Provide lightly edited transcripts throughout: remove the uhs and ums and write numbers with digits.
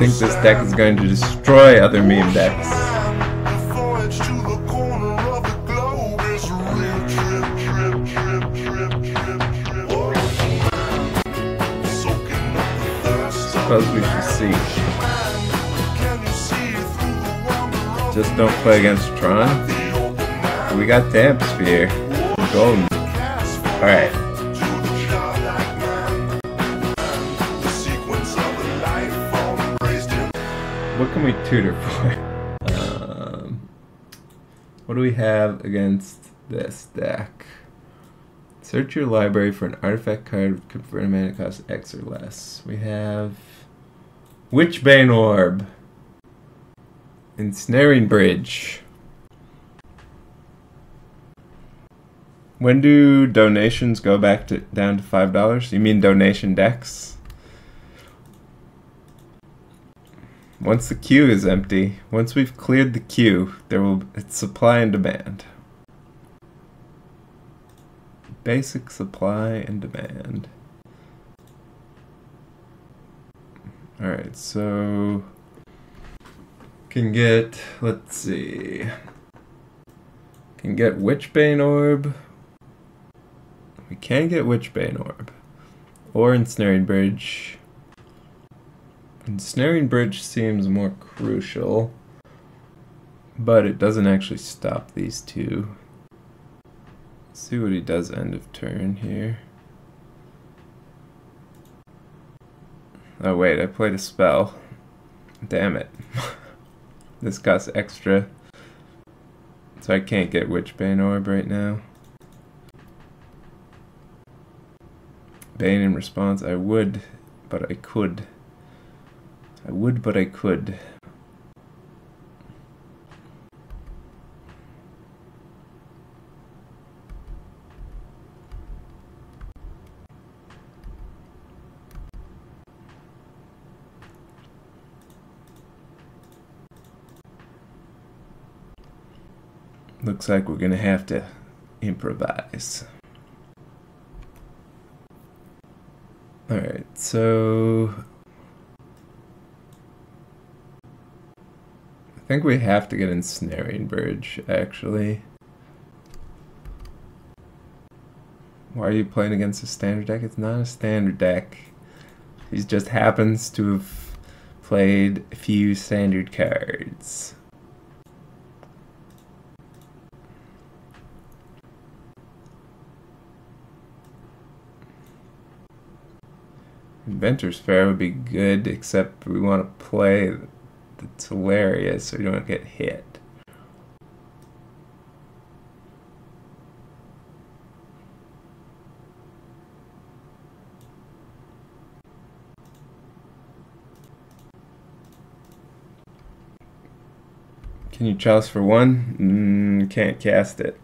think this deck is going to destroy other meme decks. Suppose we should see. Just don't play against Tron. We got Damp Sphere. Golden. Alright. What can we tutor for? What do we have against this deck? Search your library for an artifact card with converted mana cost X or less. We have Witchbane Orb, Ensnaring Bridge. When do donations go back to down to $5? You mean donation decks? Once the queue is empty, once we've cleared the queue, it's supply and demand. Basic supply and demand. Alright, so can get, let's see. Can get Witchbane Orb. We can get Witchbane Orb. Or Ensnaring Bridge. Ensnaring Bridge seems more crucial, but it doesn't actually stop these two. Let's see what he does end of turn here. Oh wait, I played a spell. Damn it. This costs extra, so I can't get Witchbane Orb right now. Bane in response, I would, but I could. I would, but I could. Looks like we're gonna have to improvise. Alright, so I think we have to get Ensnaring Bridge, actually. Why are you playing against a standard deck? It's not a standard deck. He just happens to have played a few standard cards. Inventor's Fair would be good, except we want to play the Teleria so we don't get hit. Can you chalice for one? Can't cast it.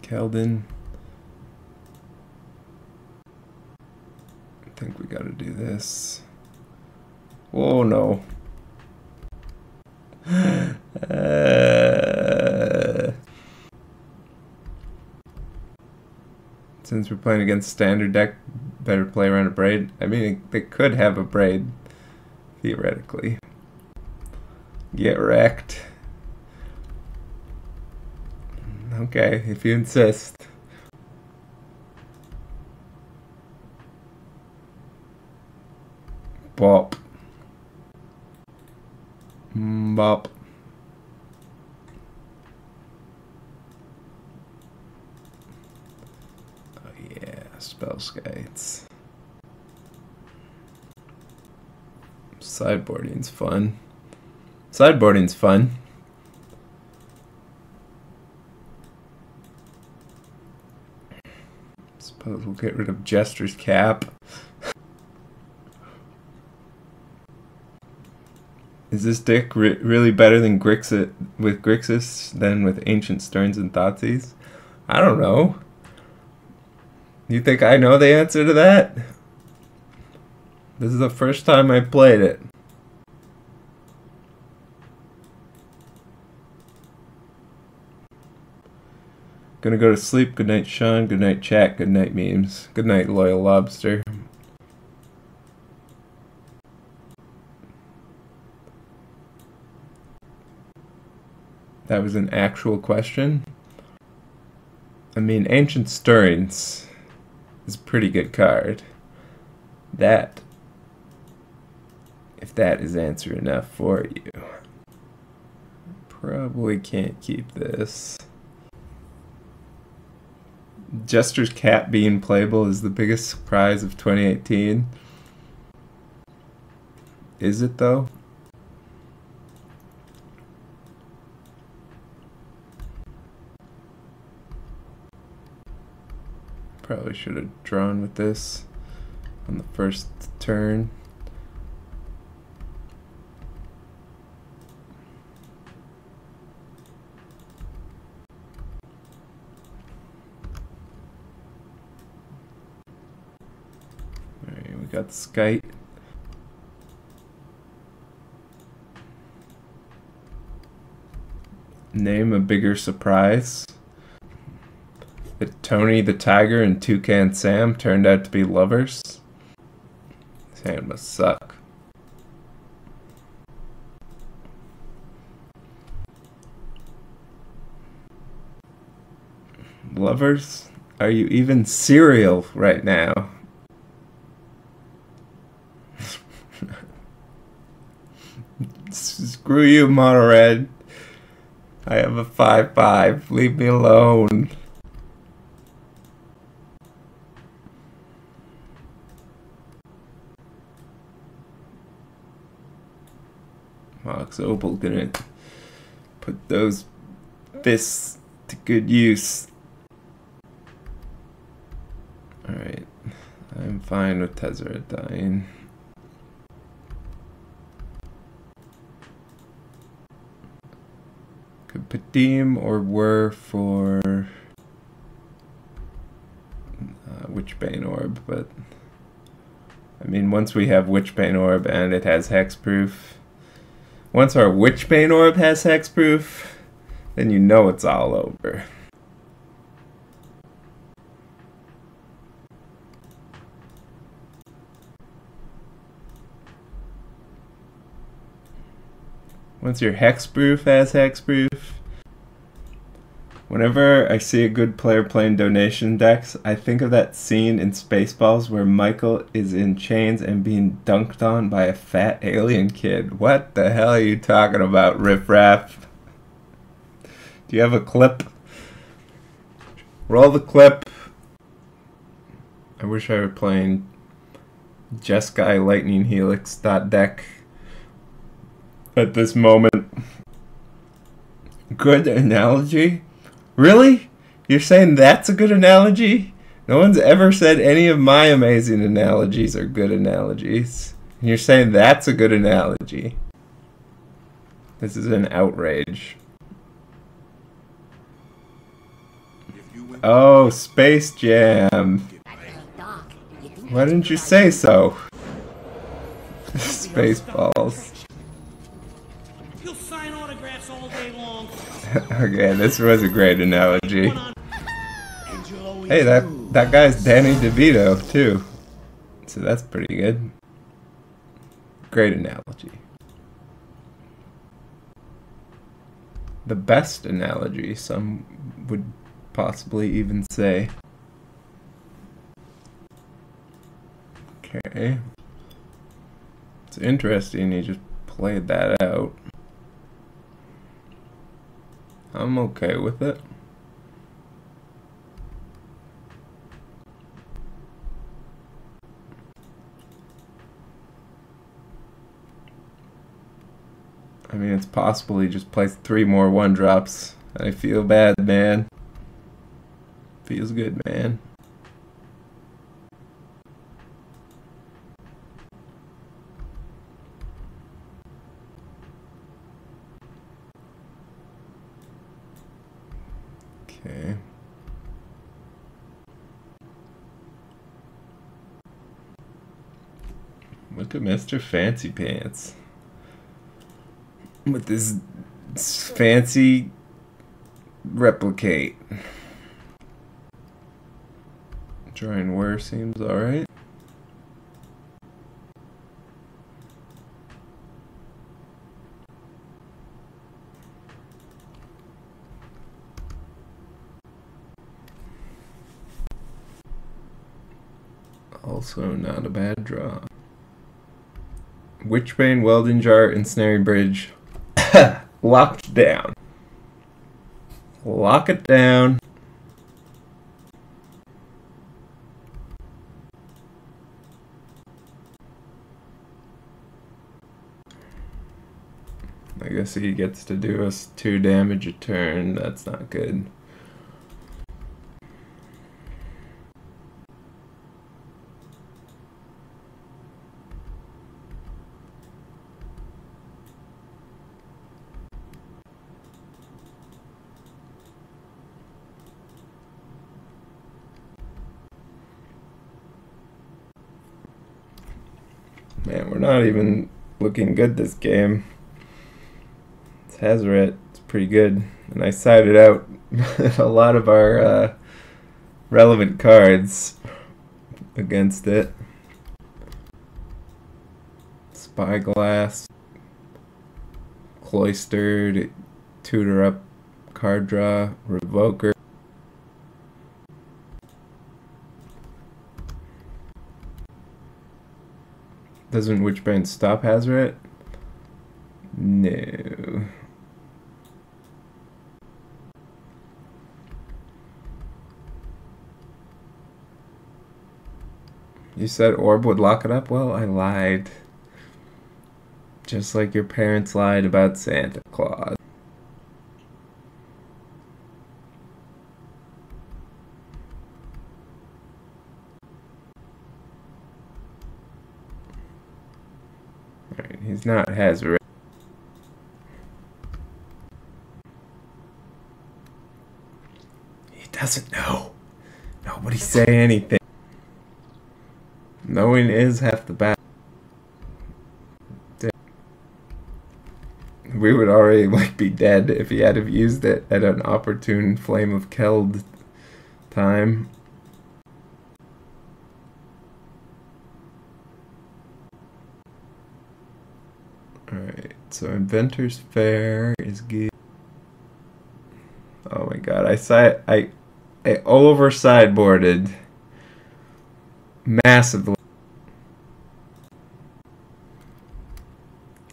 Keldon. I think we gotta do this. Oh no. Since we're playing against standard deck, better play around a braid. I mean, they could have a braid, theoretically. Get wrecked. Okay, if you insist. Bop. Bop. Oh yeah, spell skates. Sideboarding's fun. Sideboarding's fun. Suppose we'll get rid of Jester's Cap. Is this deck really better than Grixis than with Ancient Sterns and Thoughtseize? I don't know. You think I know the answer to that? This is the first time I played it. Gonna go to sleep. Good night, Shaun. Good night, chat. Good night, memes. Good night, loyal lobster. That was an actual question. I mean, Ancient Stirrings is a pretty good card. That, if that is answer enough for you, probably can't keep this. Jester's Cat being playable is the biggest surprise of 2018. Is it though? Probably should have drawn with this on the first turn. Alright, we got the Skite. Name a bigger surprise. That Tony the Tiger and Toucan Sam turned out to be lovers. This hand must suck. Lovers? Are you even cereal right now? Screw you, Mono Red. I have a 5/5. Leave me alone. Mox Opal gonna put those fists to good use. Alright, I'm fine with Tezz dying. Could Padim or Were for Witchbane Orb, but I mean, once we have Witchbane Orb and it has hexproof. Once our Witchbane Orb has hexproof, then you know it's all over. Once your hexproof has hexproof. Whenever I see a good player playing donation decks, I think of that scene in Spaceballs where Michael is in chains and being dunked on by a fat alien kid. What the hell are you talking about, Riff Raff? Do you have a clip? Roll the clip. I wish I were playing Jeskai Lightning Helix deck at this moment. Good analogy? Really? You're saying that's a good analogy? No one's ever said any of my amazing analogies are good analogies. And you're saying that's a good analogy. This is an outrage. Oh, Space Jam. Why didn't you say so? Spaceballs. You'll sign autographs all day long. Okay, this was a great analogy. Hey, that guy's Danny DeVito too, so that's pretty good. Great analogy. The best analogy, some would possibly even say. Okay. It's interesting you just played that out. I'm okay with it. I mean, it's possible he just plays 3 more 1-drops. I feel bad, man. Feels good, man. Okay. Look at Mr. Fancy Pants. With this fancy replicate. Drawing where seems alright. Also not a bad draw. Witchbane, Welding Jar, Ensnaring Bridge. Locked down. Lock it down. I guess he gets to do us 2 damage a turn. That's not good. Man, we're not even looking good this game. Tezz, it's pretty good. And I sided out a lot of our relevant cards against it. Spyglass, Cloistered, Tutor Up, Card Draw, Revoker. Doesn't Witchbane stop Hazoret? No. You said Orb would lock it up? Well, I lied. Just like your parents lied about Santa Claus. Alright, he's not Hazoret. He doesn't know. Nobody say anything. Knowing is half the battle. We would already be dead if he had used it at an opportune Flame of Keld time. Alright, so Inventor's Fair is good. Oh my god, I over sideboarded massively.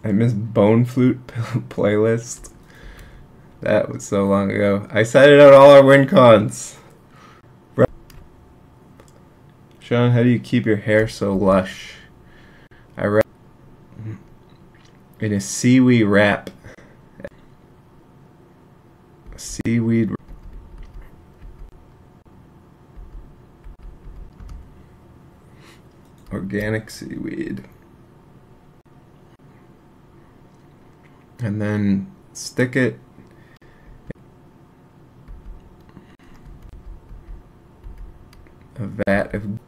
I missed Bone Flute playlist. That was so long ago. I cited out all our win cons. Shaun, how do you keep your hair so lush? I read in a seaweed wrap. Seaweed. Organic seaweed. And then stick it a vat of.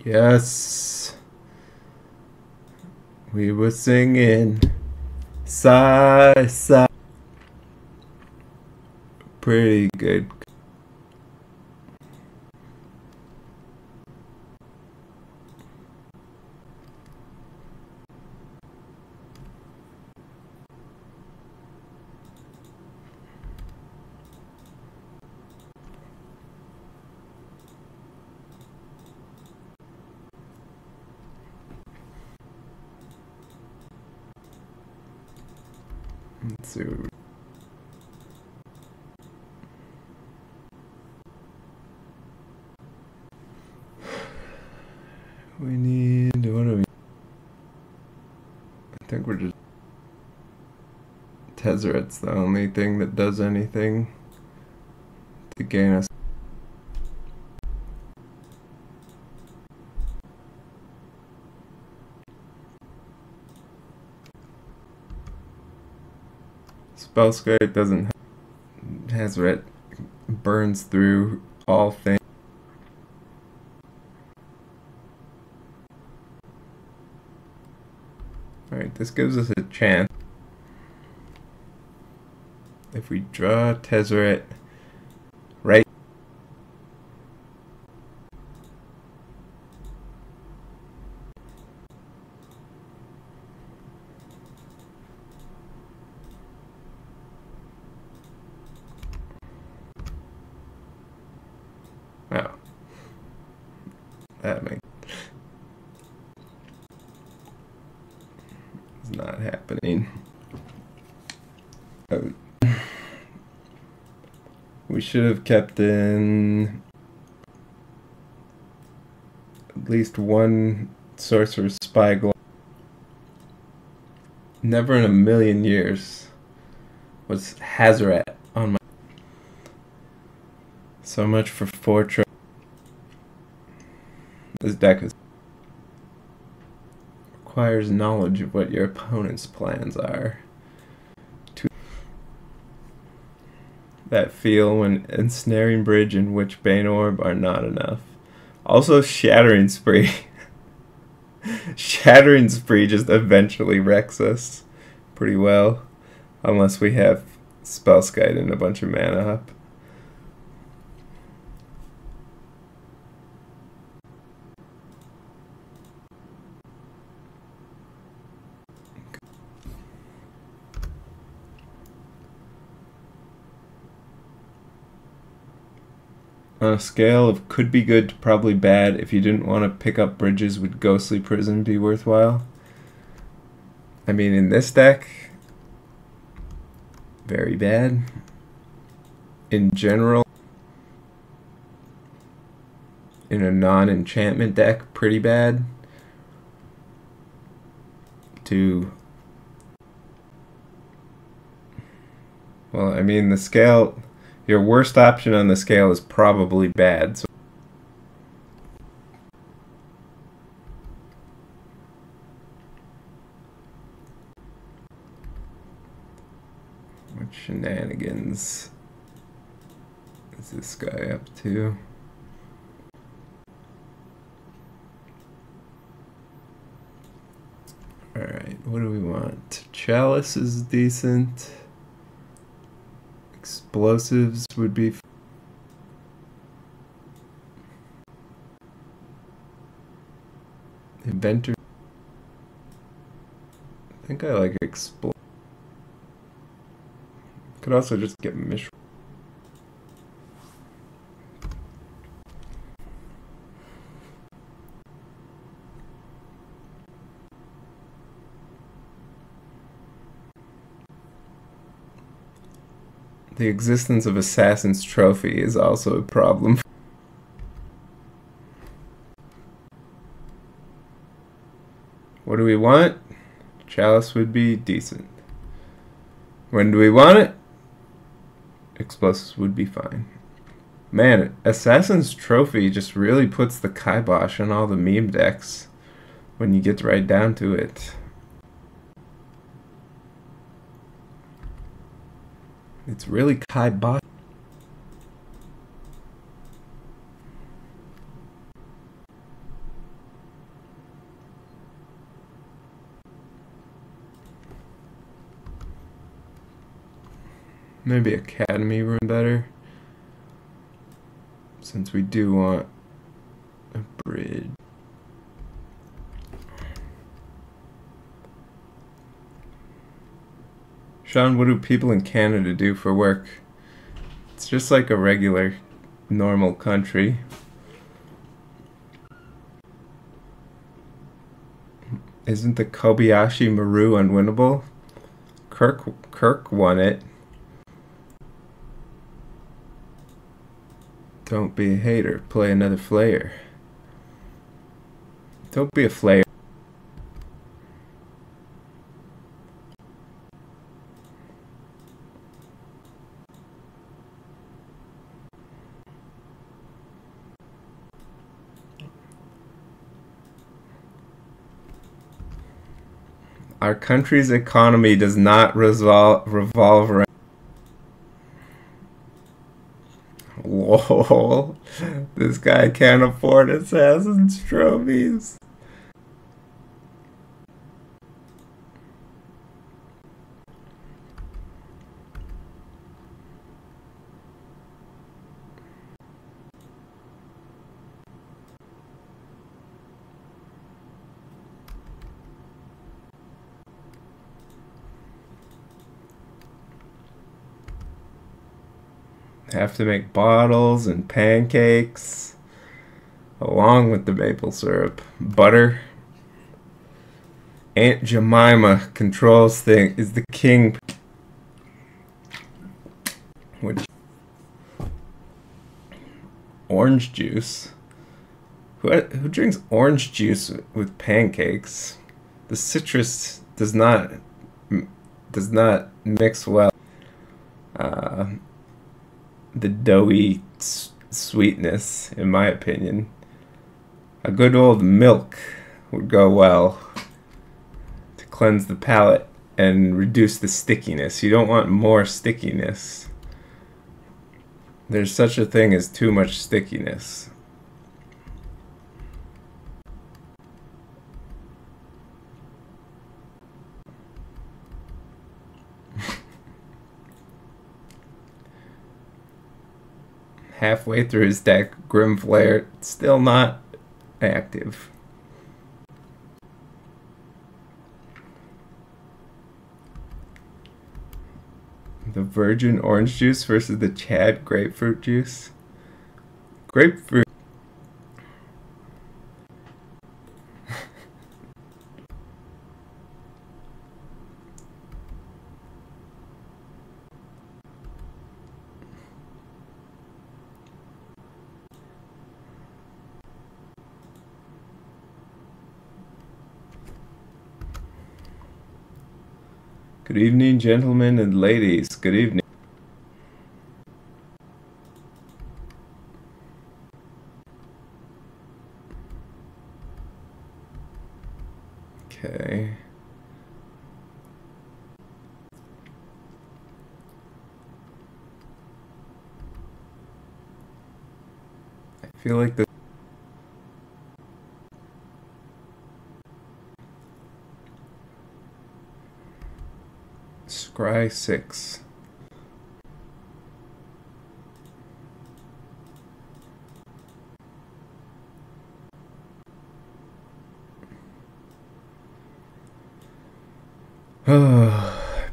Yes, we were singing sigh sigh. Pretty good. Let's see. We need, what do we? I think we're just Tezzeret's the only thing that does anything to gain us. Spellscape doesn't have Hazoret burns through all things. Alright, this gives us a chance. If we draw Tezzeret That makes it's not happening. Oh. We should have kept in at least one sorcerer spyglass. Never in a million years was Hazaret on my. So much for Fortress. This deck requires knowledge of what your opponent's plans are. That feel when Ensnaring Bridge and Witchbane Orb are not enough. Also, Shattering Spree. Shattering Spree just eventually wrecks us pretty well. Unless we have Spellskite and a bunch of mana up. On a scale of could be good to probably bad, if you didn't want to pick up bridges, would Ghostly Prison be worthwhile? I mean, in this deck, very bad. In general, in a non-enchantment deck, pretty bad. Well, I mean, the scale... Your worst option on the scale is probably bad. So what shenanigans is this guy up to? Alright, what do we want? Chalice is decent. Explosives would be Inventor. I think I like Explode. Could also just get Mish. The existence of Assassin's Trophy is also a problem. What do we want? Chalice would be decent. When do we want it? Explosives would be fine. Man, Assassin's Trophy just really puts the kibosh on all the meme decks when you get right down to it. It's really kibosh. Maybe Academy Room better, since we do want a bridge. Shaun, what do people in Canada do for work? It's just like a regular, normal country. Isn't the Kobayashi Maru unwinnable? Kirk won it. Don't be a hater. Play another flayer. Don't be a flayer. Our country's economy does not revolve around... Lol. This guy can't afford Assassin's Trophies. Have to make bottles and pancakes. along with the maple syrup. Butter. Aunt Jemima controls thing is the king. Which orange juice? Who drinks orange juice with pancakes? The citrus does not mix well. The doughy sweetness, in my opinion. A good old milk would go well to cleanse the palate and reduce the stickiness. You don't want more stickiness. There's such a thing as too much stickiness. Halfway through his deck, Grim Flare, still not active. The virgin orange juice versus the Chad grapefruit juice. Grapefruit. Good evening, gentlemen and ladies. Good evening. Okay. I feel like the Scry 6.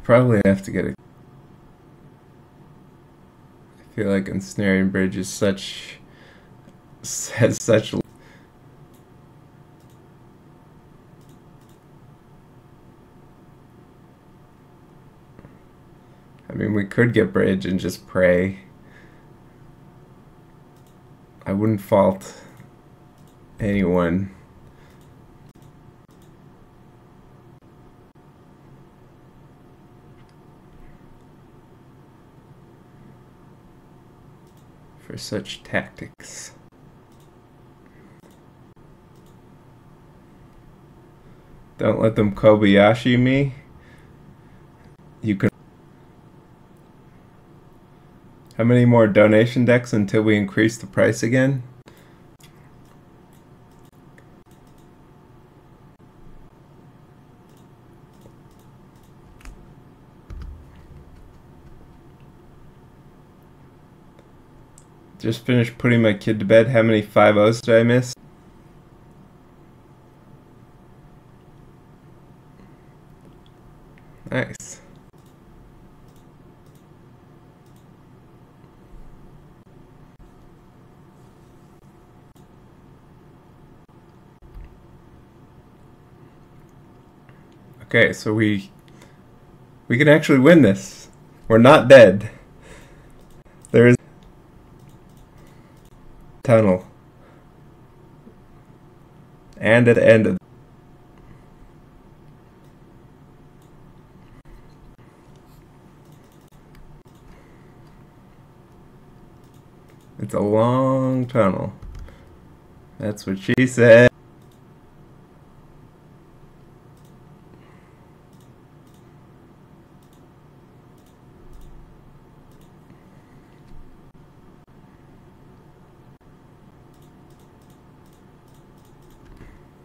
Probably have to get it. I feel like Ensnaring Bridge is has such. I mean, we could get Bridge and just pray. I wouldn't fault anyone. For such tactics. Don't let them Kobayashi me. You can. How many more donation decks until we increase the price again? Just finished putting my kid to bed. How many 5-0s did I miss? Nice. Okay, so we can actually win this. We're not dead. There is tunnel. And at the end of it's a long tunnel. That's what she said.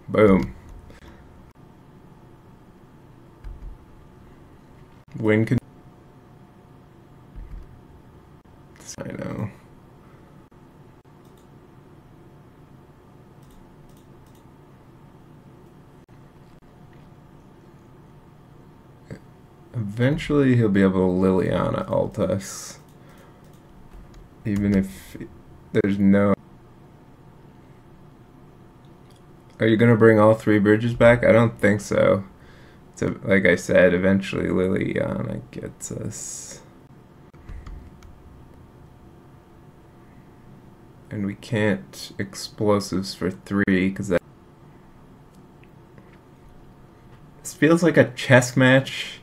Boom. Win can. I know. Eventually he'll be able to Liliana ult us. Even if there's no. Are you gonna bring all 3 bridges back? I don't think so. So, like I said, eventually Liliana gets us. And we can't explosives for 3 because that. This feels like a chess match,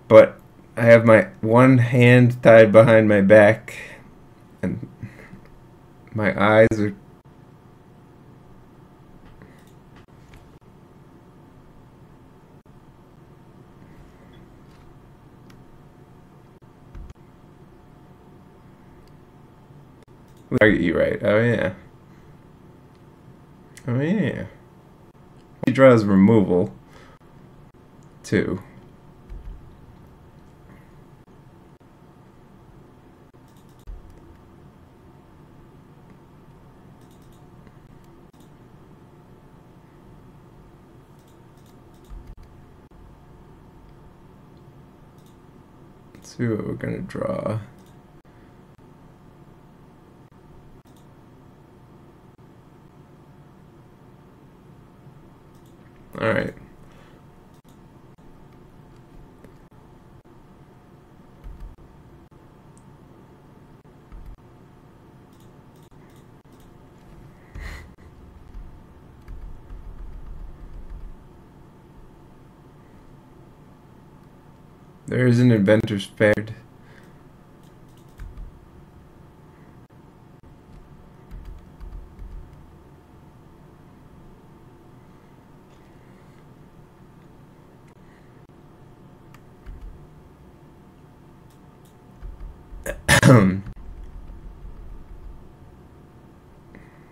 but I have my one hand tied behind my back and my eyes are. Target you right. Oh yeah. Oh yeah. He draws removal too. Let's see what we're gonna draw. All right. There is an inventor's spared.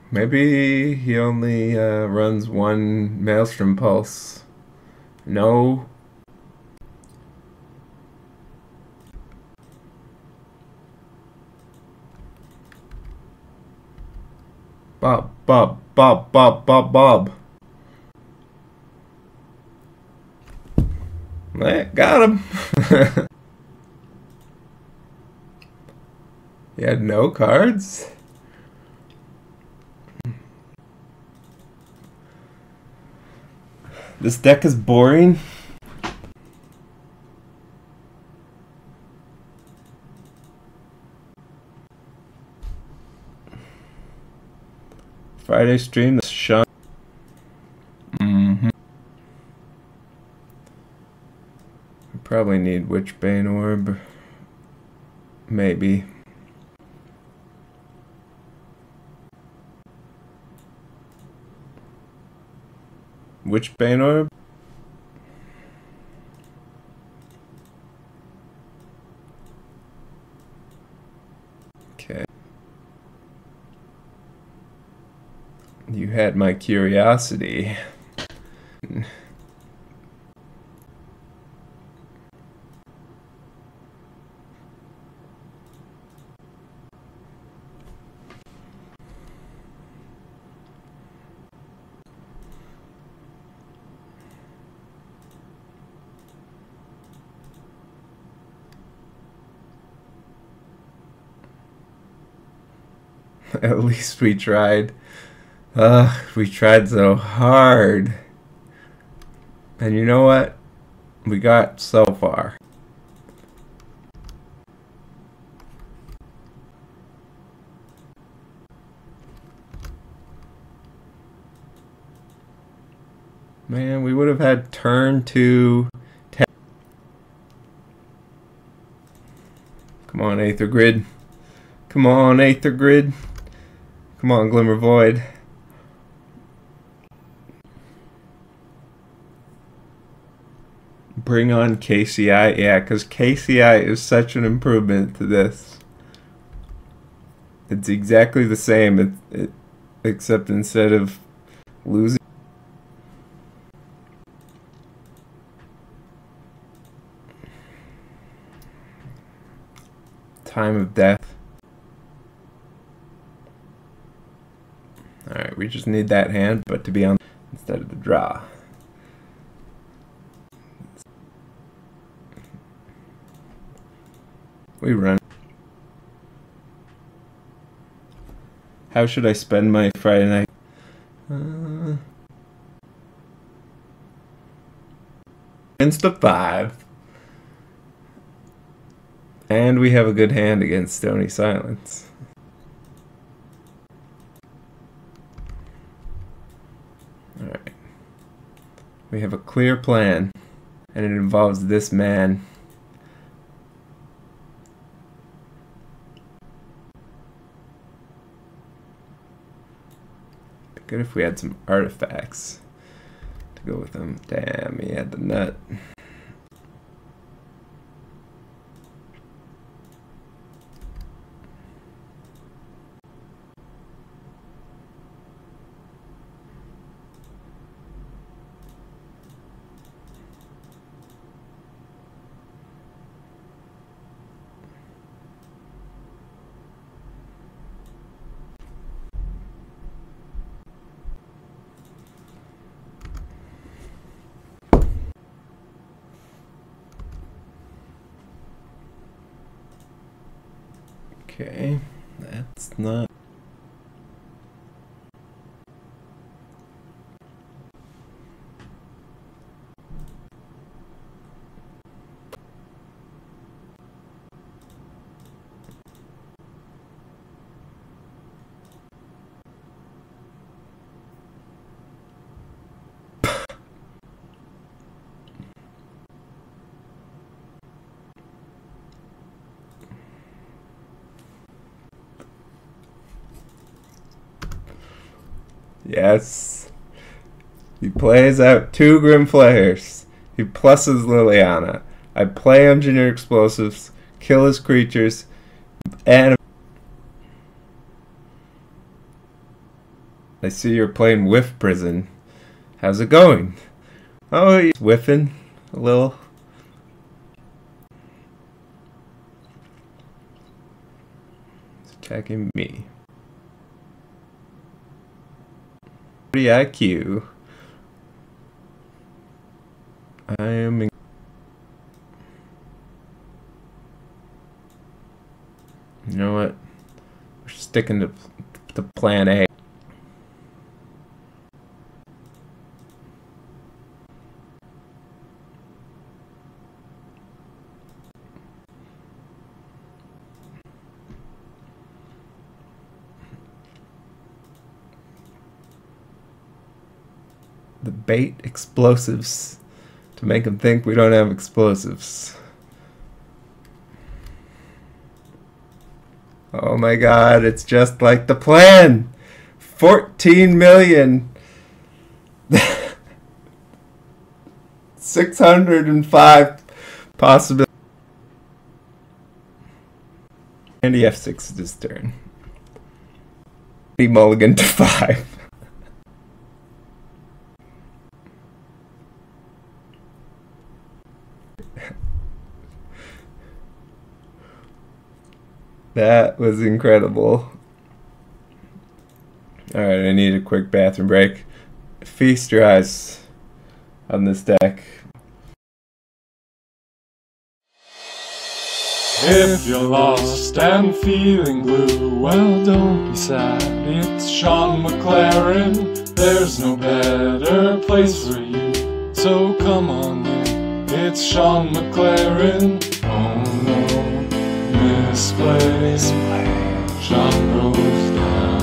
Maybe he only runs 1 Maelstrom Pulse. No. Bob. Got him. He had no cards? This deck is boring. Friday stream, the Shaun. We probably need Witchbane Orb. Maybe. Witchbane Orb? Okay. You had my curiosity. At least we tried. We tried so hard. And you know what? We got so far. Man, we would have had turn 2. Come on, Aether Grid. Come on, Aether Grid. Come on, Glimmer Void. Bring on KCI. Yeah, because KCI is such an improvement to this. It's exactly the same, except instead of losing. Time of death. Alright, we just need that hand, but to be on instead of the draw. We run. How should I spend my Friday night? Insta 5. And we have a good hand against Stony Silence. Alright. We have a clear plan, and it involves this man. Good if we had some artifacts to go with him. Damn, he had the nut. Okay, that's not... Yes. He plays out 2 Grim Flayers. He pluses Liliana. I play Engineer Explosives, kill his creatures, and... I see you're playing Whiff Prison. How's it going? Oh, he's whiffing a little. He's attacking me. IQ. I am in... You know what? We're sticking to plan A. The bait explosives to make them think we don't have explosives. Oh my god, it's just like the plan! 14 million! 605 possibilities. And the F6 is his turn. He mulligan to 5. That was incredible. Alright, I need a quick bathroom break. Feast your eyes on this deck. If you're lost and feeling blue, well, don't be sad. It's Shaun McLaren. There's no better place for you. So come on in. It's Shaun McLaren. Oh no. Misplaced. Shaun goes down.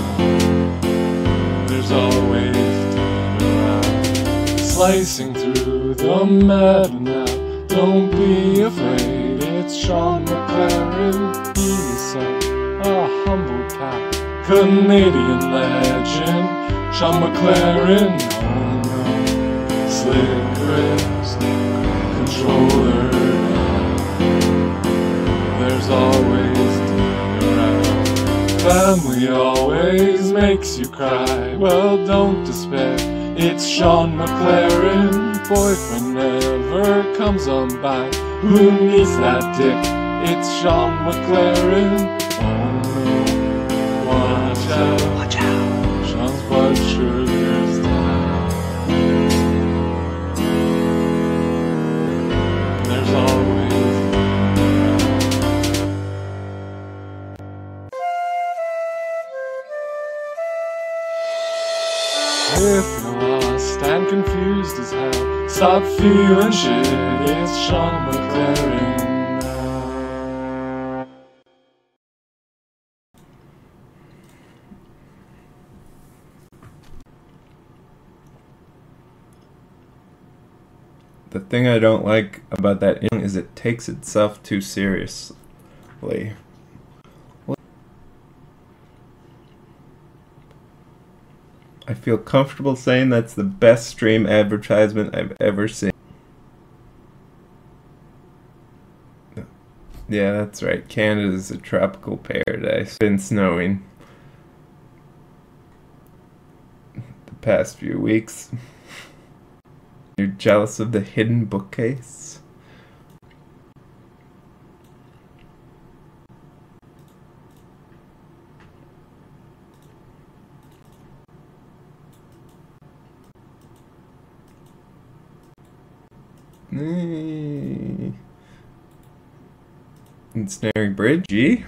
There's always Dean around, slicing through the meta now. Don't be afraid, it's Shaun McLaren. He's such a humble cat, Canadian legend. Shaun McLaren, oh no. Slick grips, controller down. There's always Dean around. Family always makes you cry. Well, don't despair. It's Shaun McLaren. Boyfriend never comes on by. Who needs that dick? It's Shaun McLaren. Oh no, watch out. Watch out. Shaun's blood sugar's down. There's always if you're lost and confused as hell, Stop feeling shit, it's Shaun McLaren now. The thing I don't like about that is it takes itself too seriously. I feel comfortable saying that's the best stream advertisement I've ever seen. Yeah, that's right. Canada's a tropical paradise. It's been snowing the past few weeks. You're jealous of the hidden bookcase? Ensnaring bridge, G?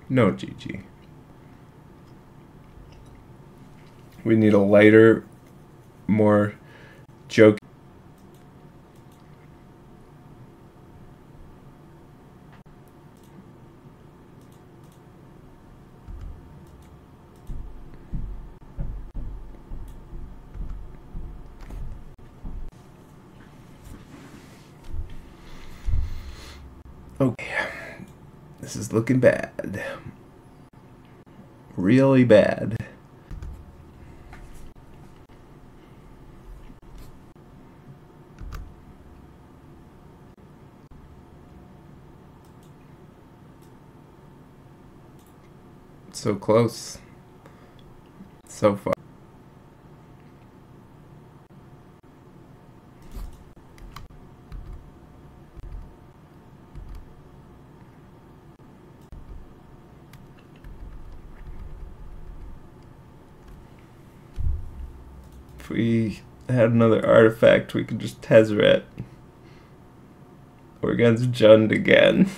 No GG. We need a lighter, more joke. Okay, this is looking bad. Really bad. So close. So far. If we had another artifact, we could just Tezz it. We're against Jund again.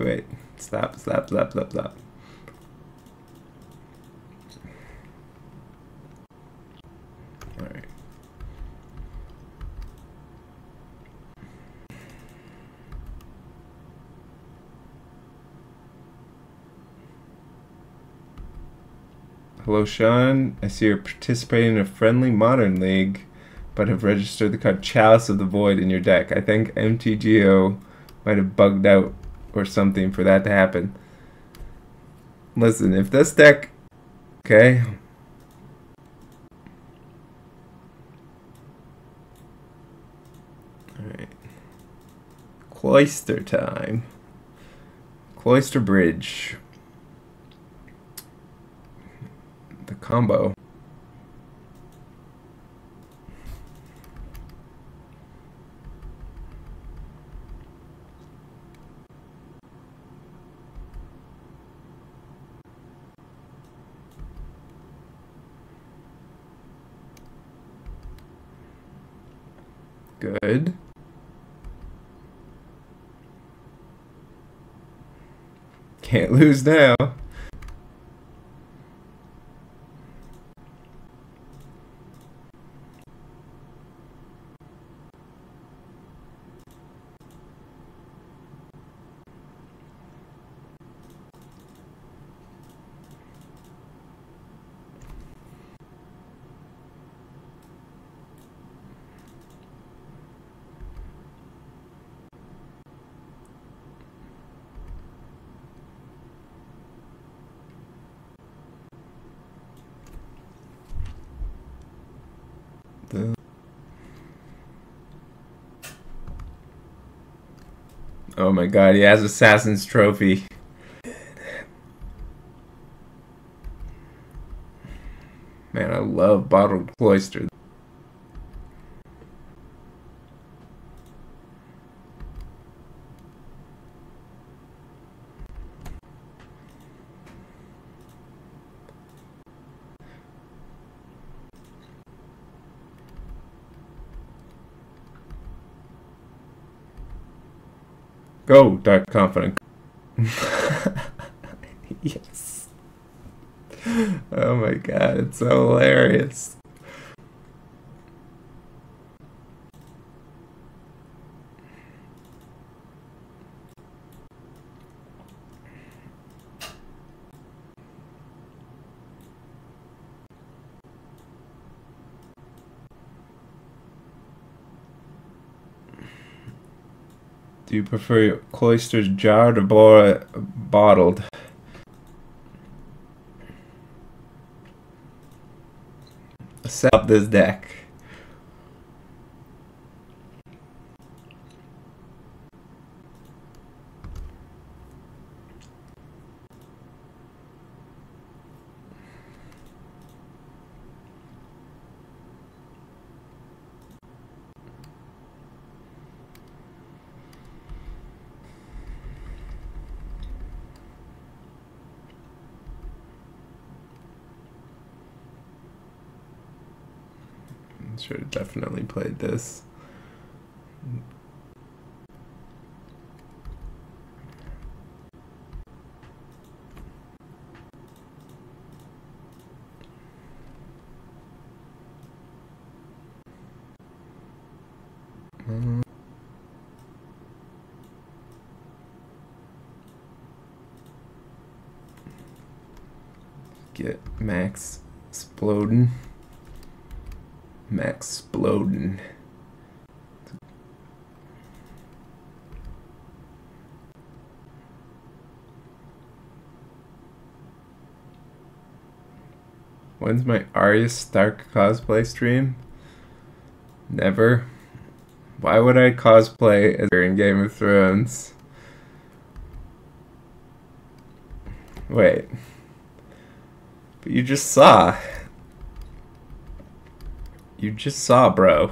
Wait. Stop. Alright. Hello, Shaun. I see you're participating in a friendly modern league, but have registered the card Chalice of the Void in your deck. I think MTGO might have bugged out or something for that to happen. Listen, if this deck... Okay. Alright. Cloister time. Cloister Bridge. The combo. Good. Can't lose now. Oh my god, he has Assassin's Trophy. Man, I love bottled cloister. Go, Dark Confident. Yes. Oh my god, it's so hilarious. Do you prefer cloisters jarred or bottled? Set up this deck. Should have definitely played this. Get Max exploding. Max exploding. When's my Arya Stark cosplay stream? Never. Why would I cosplay as her in Game of Thrones? Wait. But you just saw. You just saw, bro.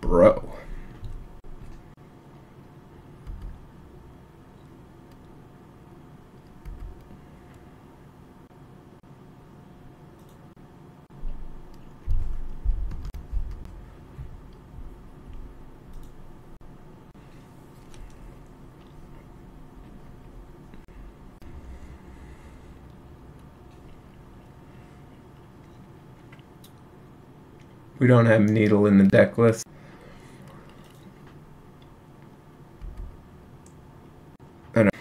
Bro. We don't have Needle in the deck list. I don't.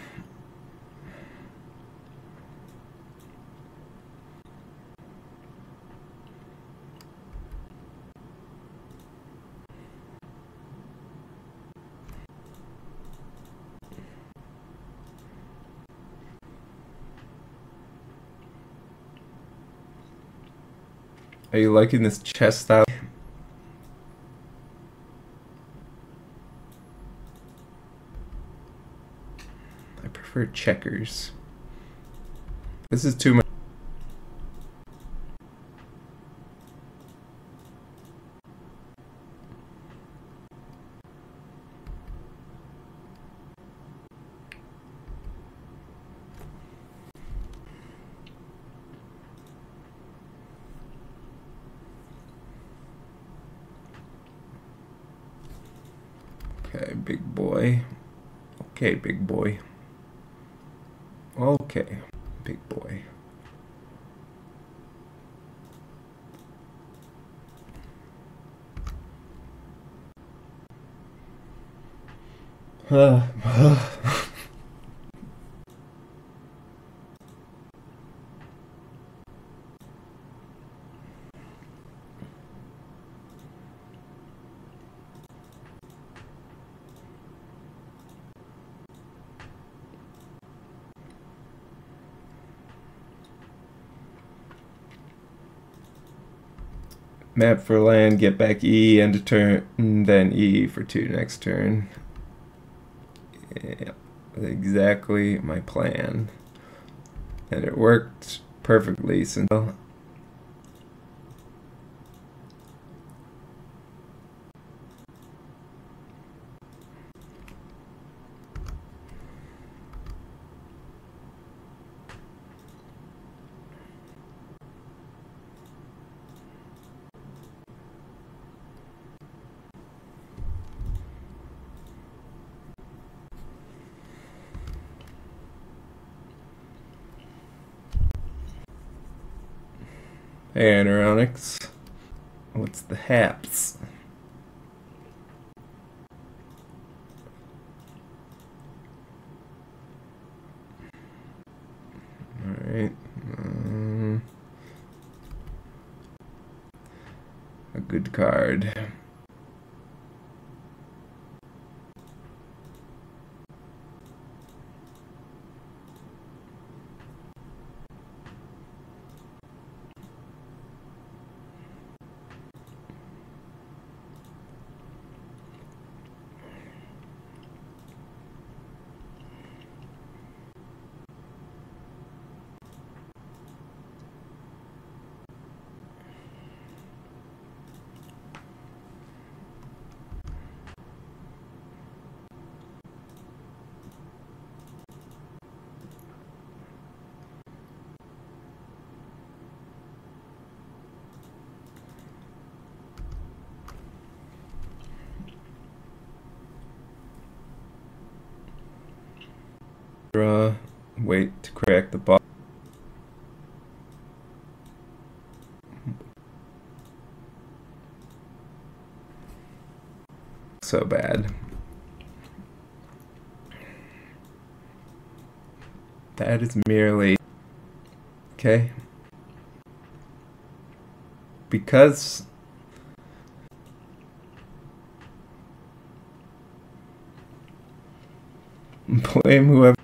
Are you liking this chess style? I prefer checkers. This is too much. Okay, big boy. Okay, big boy. Okay, big boy. Map for land, get back E, end of turn, then E for 2 next turn. Yeah. exactly my plan. And it worked perfectly since Hey, Anoronics. What's the haps? Alright. A good card. Wait to crack the box. So bad. That is merely okay. Because blame whoever.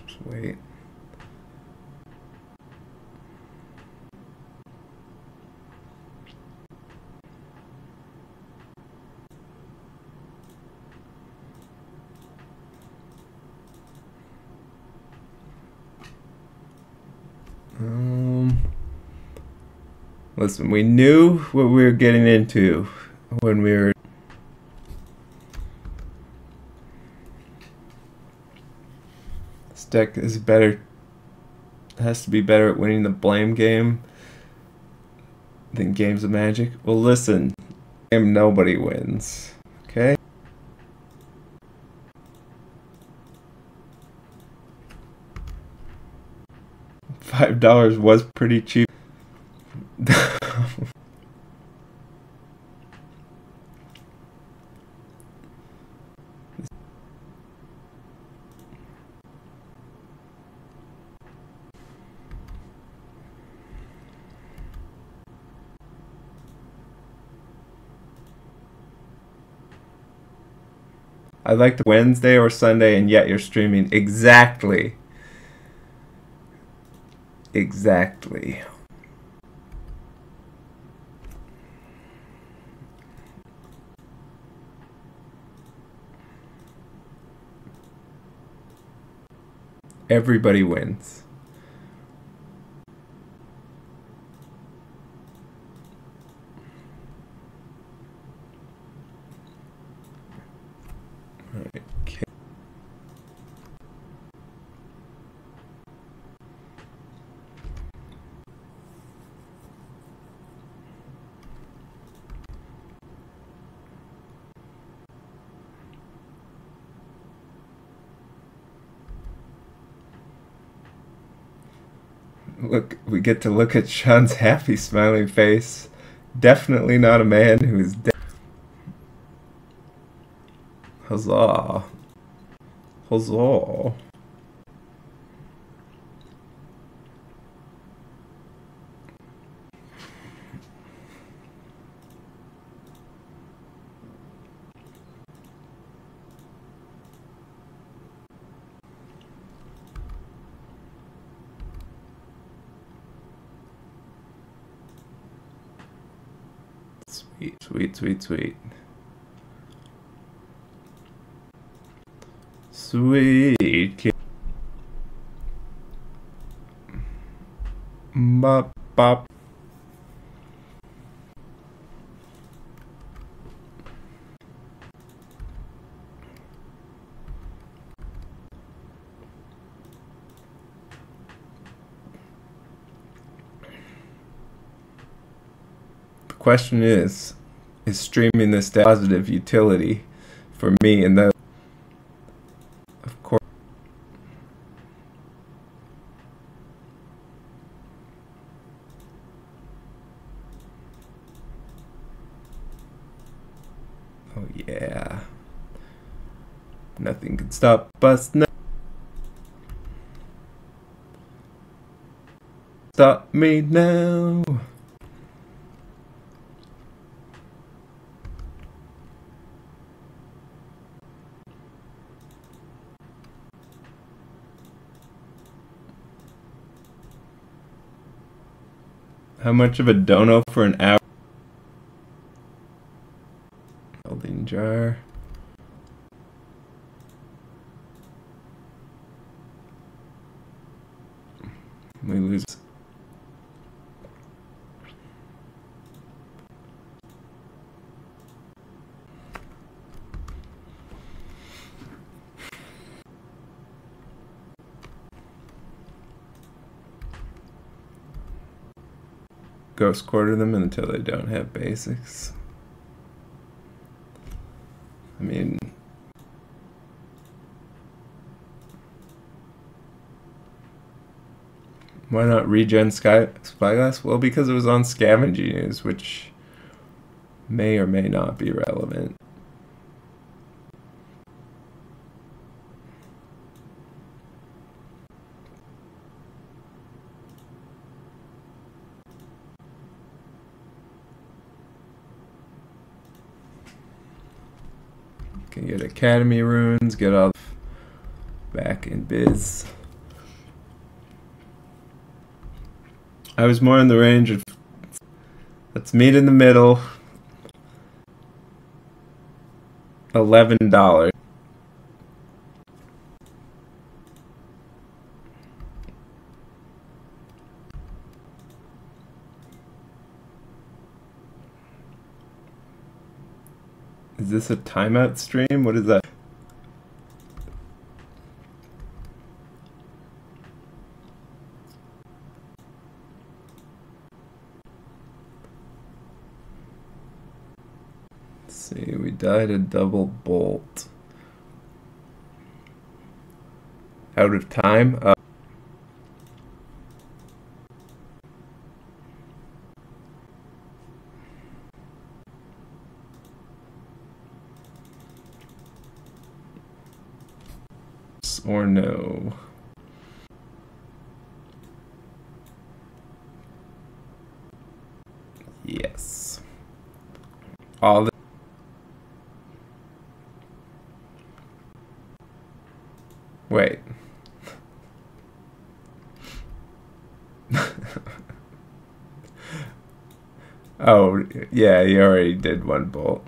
Just wait. Listen, we knew what we were getting into when we were. This deck is better. Has to be better at winning the blame game than games of Magic. Well, listen, game nobody wins. Okay. $5 was pretty cheap. I'd like to Wednesday or Sunday, and yet you're streaming. Exactly. Exactly. Everybody wins. Okay. Look, we get to look at Shaun's happy smiling face. Definitely not a man who is dead. Huzzah. Huzzah. Sweet, sweet, sweet, sweet. Sweet. Bop, bop. The question is streaming this positive utility for me? And that, of course, oh yeah, nothing can stop us now. Stop me now. How much of a dono for an hour? Holding jar. We lose. Ghost quarter them until they don't have basics. I mean, why not regen Spyglass? Well, because it was on Scavenging News, which may or may not be relevant. Can get Academy runes, get all back in biz. I was more in the range of, let's meet in the middle, $11. Is this a timeout stream? What is that? Let's see, we died a double bolt. Out of time? Or no? Yes. All the wait. Oh, yeah, you already did one bolt.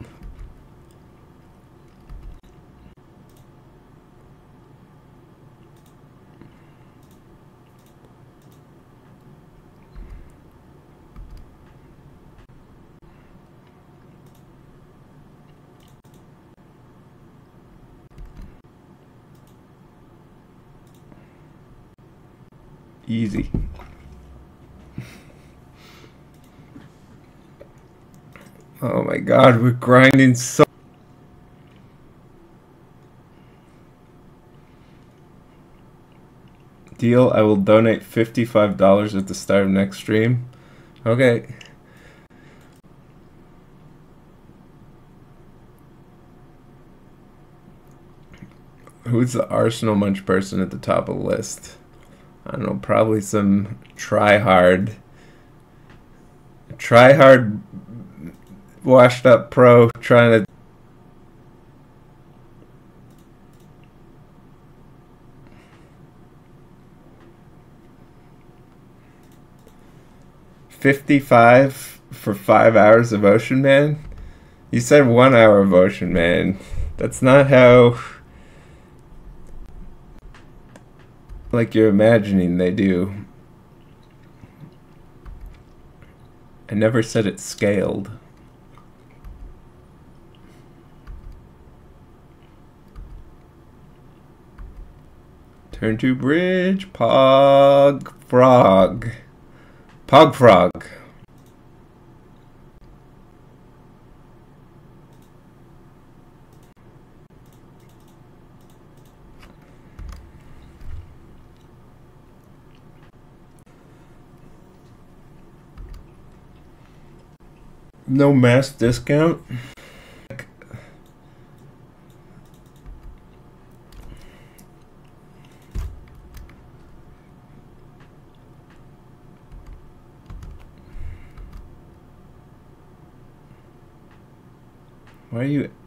Easy. Oh my god, we're grinding so. Deal, I will donate $55 at the start of next stream. Okay. Who's the Arsenal Munch person at the top of the list? I don't know, probably some try-hard washed up pro trying to $55 for 5 hours of Ocean Man? You said 1 hour of Ocean Man. That's not how, like you're imagining they do. I never said it's scaled. Turn to bridge, Pog Frog. Pog Frog. No mass discount?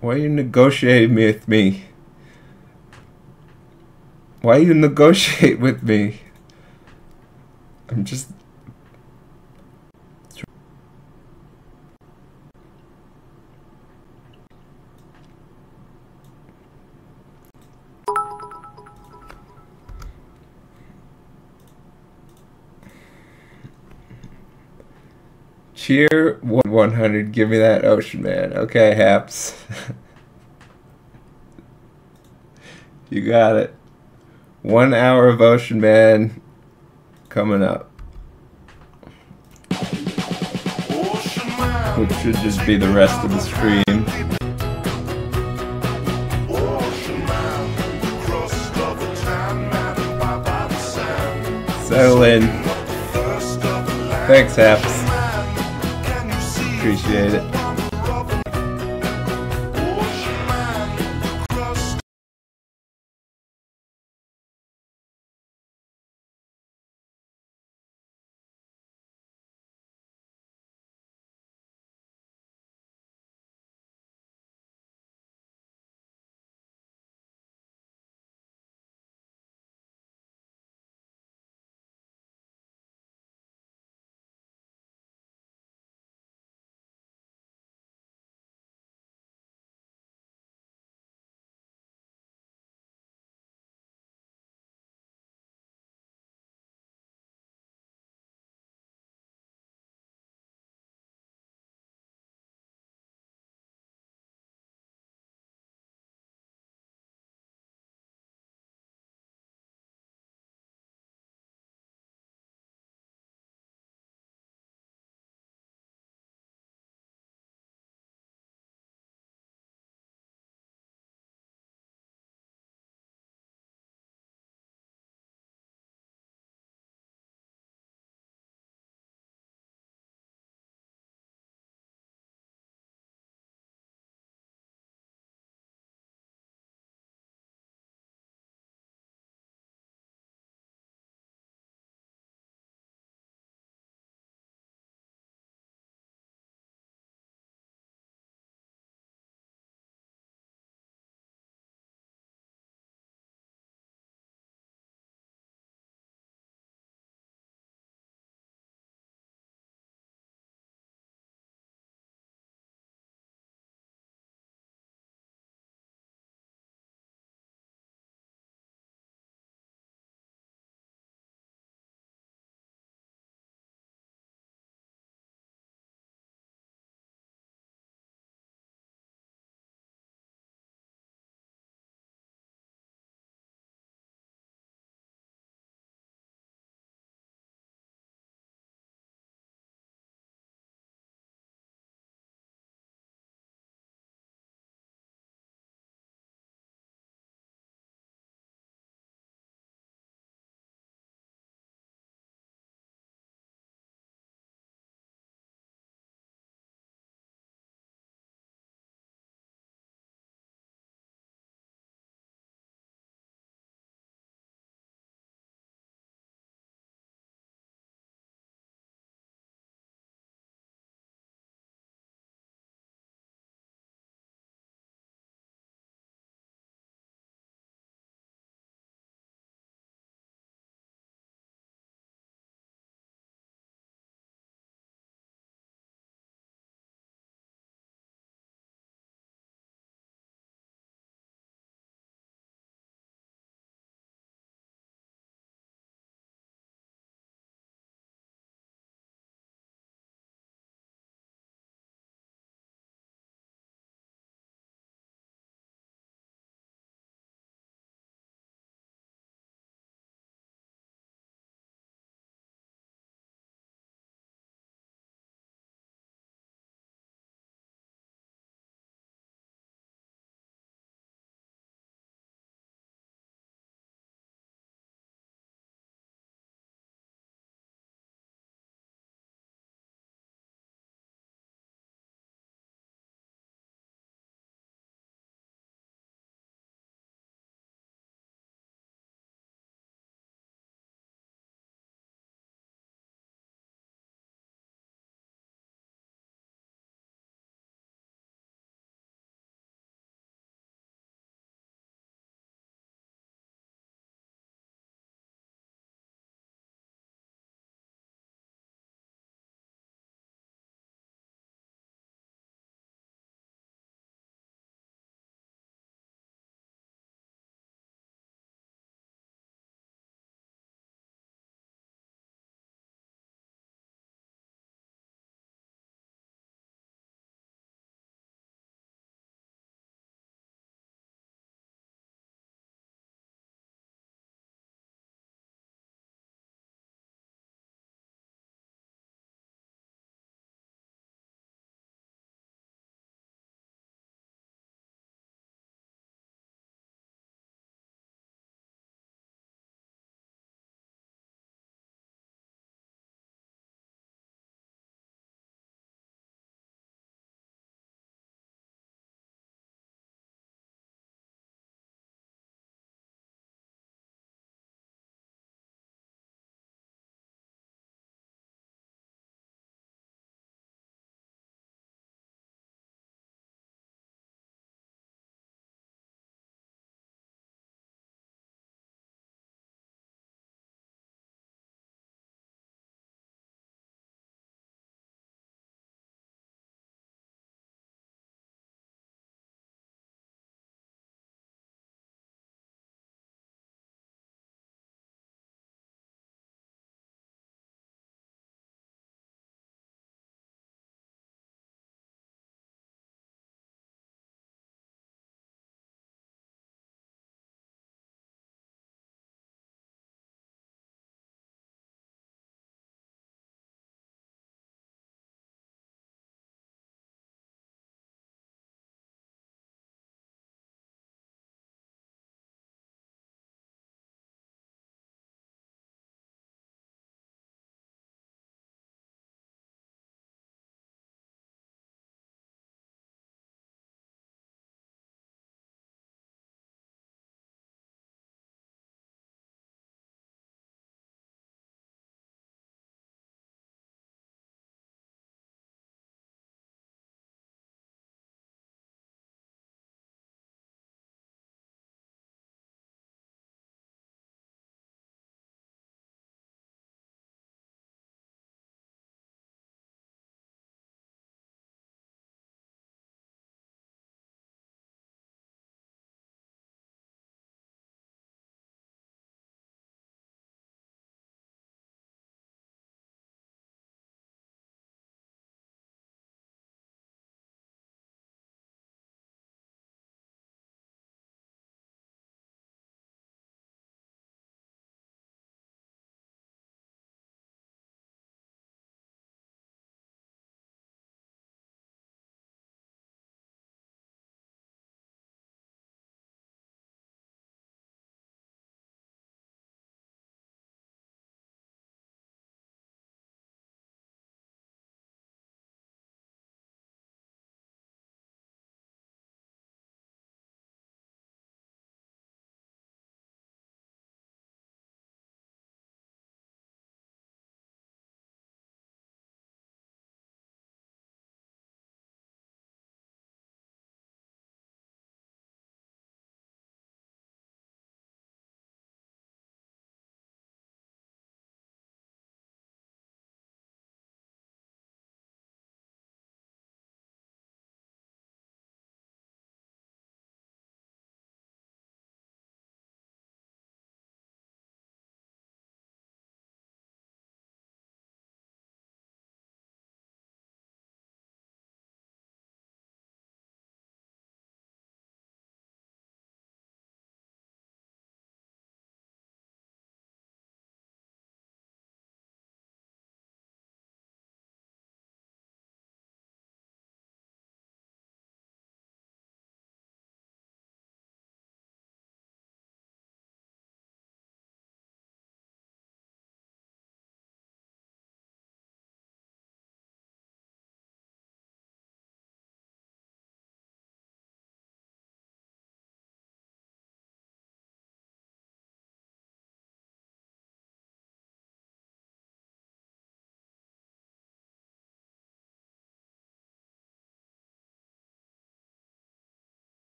Why are you negotiating with me? Why you negotiate with me? I'm just Cheer 100, give me that Ocean Man. Okay, Haps. You got it. 1 hour of Ocean Man coming up. Which should just be the rest of the stream. Settle in. Thanks, Haps. Appreciate it.